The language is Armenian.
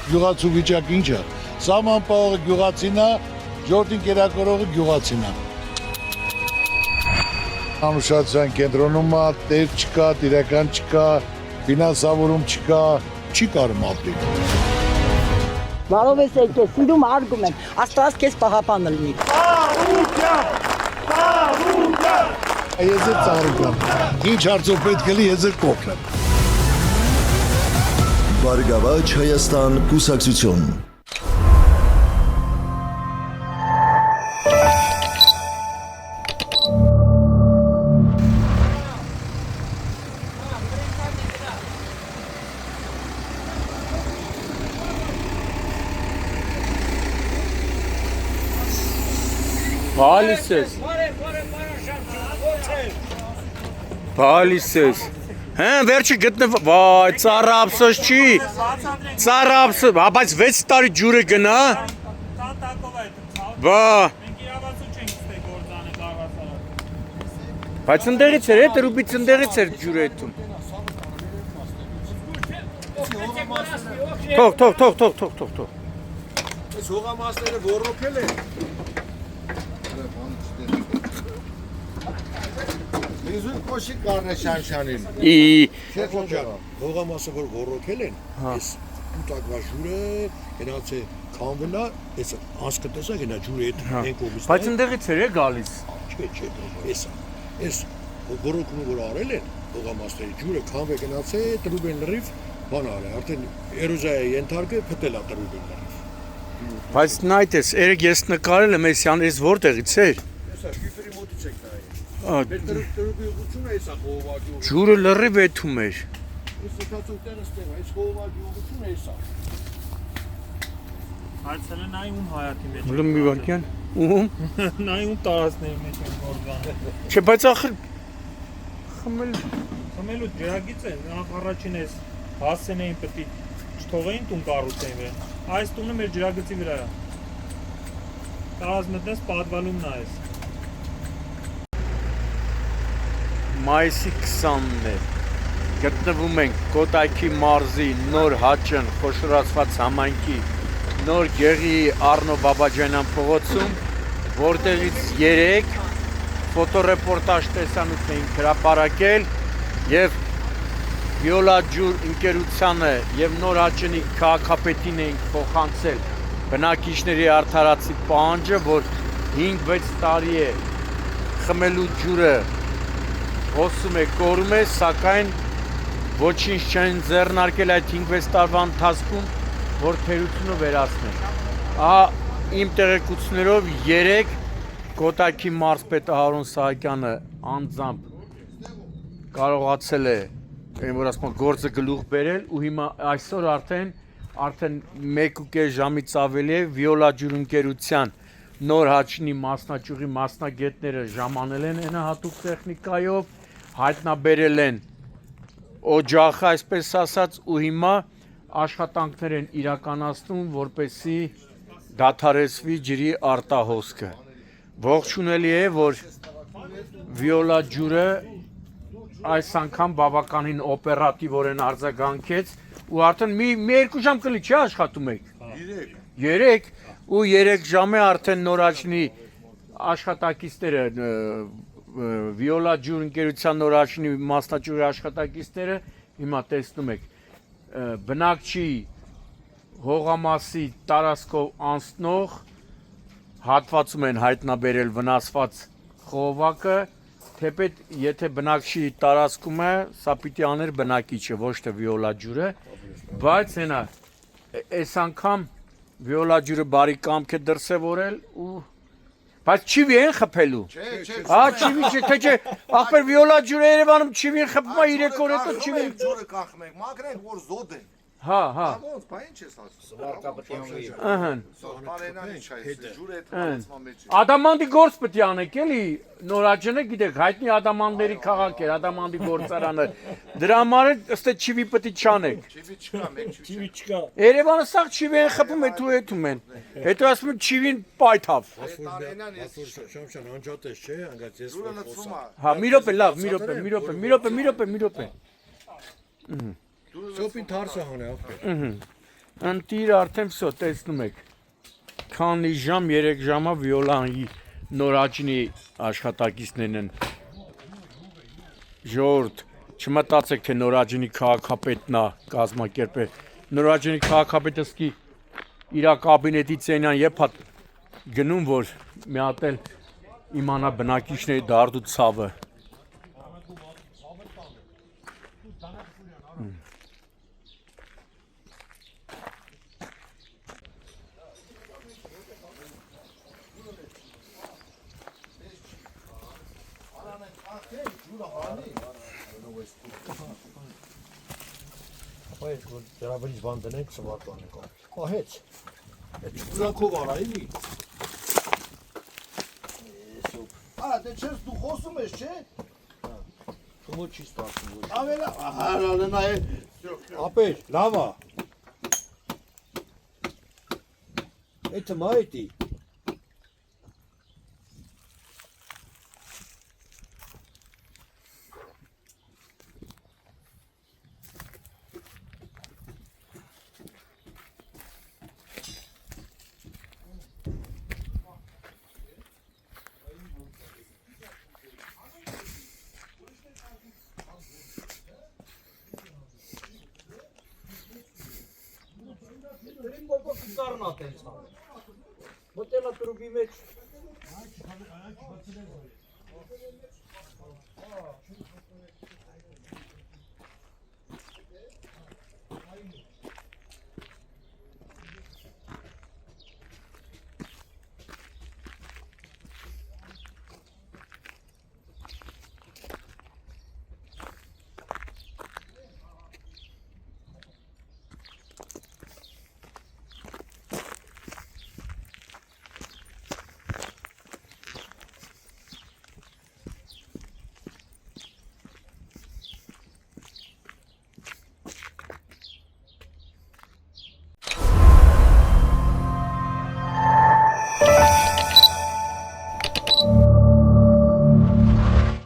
գյուղացու վիճակ ինչ է։ Սահմանապահողը գյուղացին է, ժողովրդին կերակրողը գյուղացին է։ Անուշացիան կենտրոնում է, տեր չկա, տիրական չկա, ֆինանսավորում չկա, չի կարում ապրել։ Բարով ես եկել, սիրում արգում եմ, Աստված քեզ պահապանը լինի։ Ես էլ ծառուկ եմ, ինչ հարցով պետք է լի, ես էլ կոքն եմ։ Բարգավաճ Հայաստան կուսակցություն։ Բալիսես, հեն վերջի գտնվ, վայ, ծառը ապսոս չի, ծառը ապսոս, բայց 6 տարի ջուրը գնա, բա, բայց ընդեղից էր, էտ ռուբից ընդեղից էր ջուրը էտում, թող, Ես հողամասները ոռոքել են։ Իզուր կոշի կարն է շանշանին։ Չեք ոչան, հողամասը որ ոռոքել են, ես ուտակվա ժուրը, ենաց է կամվնա, ես անսկը տեսակ ենա ջուրը են կողմից։ բայց ընդեղից էր է գալիս։ Չէ, ես ոռոքումը որ արել են, հողամասների ջուրը կամվ է գնաց է, տրուբ են լրիվ, բան արել, արդեն էրոզիա է ենթարկը, փտել է տրուբ են լրիվ։ Բայց նայտ ես, երեք ես նկարել եմ ես յան, ես որտեղից էր։ Եսա շիֆերի մոտից եք նայել։ Մեր տրուբի ուղղությունը եսա խողովակի ուղղությունը։ Ջուրը լրիվ էթում էր։ Ես ստացող տեղը ստեղ, այս խողովակի ուղղությունը եսա։ Այցելը նայ ում հայատի մեջ։ Հլում մի վարկյան, ում։ Նայ ում տարածքների մեջ են գործանը։ Չէ, բայց ախր Խմելու ջրագից է, նախ առաջին էս հասցեն էին պետք է չթողեին տուն կառուցեն վեր։ Այս տունը մեր ջրագծի վրա է։ Կարաս մտնես պատվալում նայես։ Մայիսի 20-ն է, գտնվում ենք Կոտայքի մարզի նոր հաճն խոշորացված համայնքի նոր գեղի Արնո Բաբաջանյան փողոցում, որտեղից 3 ֆոտոռեպորտաժ տեսանյութ էինք հրապարակել և Վիոլա ջուր ընկերությանը և նոր հաճնի քաղաքապետին էինք փոխանցել բնակիչների արդարացի պահանջը, որ 5-6 տարի է խմելու ջուրը հոսում է, կորում է, սակայն ոչինչ չեն ձեռնարկել այդ 5-6 տարվա ընթացքում, որ թերությունը վերացնեն։ Ահա իմ տեղեկություններով 3 Կոտայքի մարզպետ Հարոն Սահակյանը անձամբ կարողացել է որ ասում գործը գլուխ բերել ու հիմա այսօր արդեն 1.5 ժամից ավելի է Վիոլա ջուր ընկերության նոր հաճնի մասնաճյուղի մասնագետները ժամանել են հատուկ տեխնիկայով, հայտնաբերել են օջախը, այսպես ասած, ու հիմա աշխատանքներ են իրականացնում, որպեսզի դադարեցվի ջրի արտահոսքը։ Ողջունելի է, որ Վիոլա ջուրը այս անգամ բավականին օպերատիվորեն արձագանքեց ու արդեն մի 2 ժամ կլի չի աշխատում եք։ 3 ու 3 ժամը արդեն նոր հաճնի աշխատակիցները Վիոլա ջուր ընկերության նոր հաճնի մասնաճյուղի աշխատակիցները հիմա տեսնում եք բնակչի հողամասի տարածքով անցնող հատվածում են հայտնաբերել վնասված խողովակը, թեպետ եթե բնակչի տարածքում է, սա պիտի աներ բնակիչը, ոչ թե Վիոլա ջուրը, բայց հենա այս անգամ Վիոլա ջուրը բարի կամք է դրսևորել ու բայց չիվի են խփելու։ Հա, չիվի չէ, թե չէ, ախպեր Վիոլա ջուրը Երևանում չիվին խփում է 3 օր հետո չիվին։ Ջուրը կախմեք, մաքրենք որ զոդ են։ Հա, հա։ Ոնց, բա ինչ ես ասում։ Ահն։ Բարենան ինչ է, ջուրը այդ խաղացման մեջ։ Ադամանդի գործ պետք է անեք, էլի, նոր հաճնը գիտեք, հայտնի ադամանդների քաղաք էր, ադամանդի գործարանը։ Դրա համար ըստ է չիվի պետք է չանեք։ Չիվի չկա, մեկ Չիվի չկա։ Երևանը սաղ չիվի են խփում, հետում են։ Հետո ասում են չիվին պայթավ։ տարենան ես Շամշան անջատես չէ, անգած ես ջուրը լցվում է։ Հա, մի րոպե, լավ, մի րոպե։ Սոպին թարսը հանե ախպեր։ Ընտիր արդեն վсё տեսնում եք։ Քանի ժամ 3 ժամա վիոլայի նորաճնի աշխատակիցներն են։ Ժողովուրդ, չմտածեք թե նորաճնի քաղաքապետն է կազմակերպել։ Նորաճնի քաղաքապետը սկի իր կաբինետի ցենան եփա գնում որ մի հատ էլ իմանա բնակիչների դարդու ցավը։ Բայց դրա վրա բան դնենք սվարտանը կա։ Կահեց։ Այդ շուկով արայլի։ դե չես դու խոսում ես, չէ։ Ո՞չ չի ստացվում ոչ։ Ավելա, հարալը նայ։ Ապեր, լավ է։ Էդը մայտի։ Մոտելա տրուբի մեջ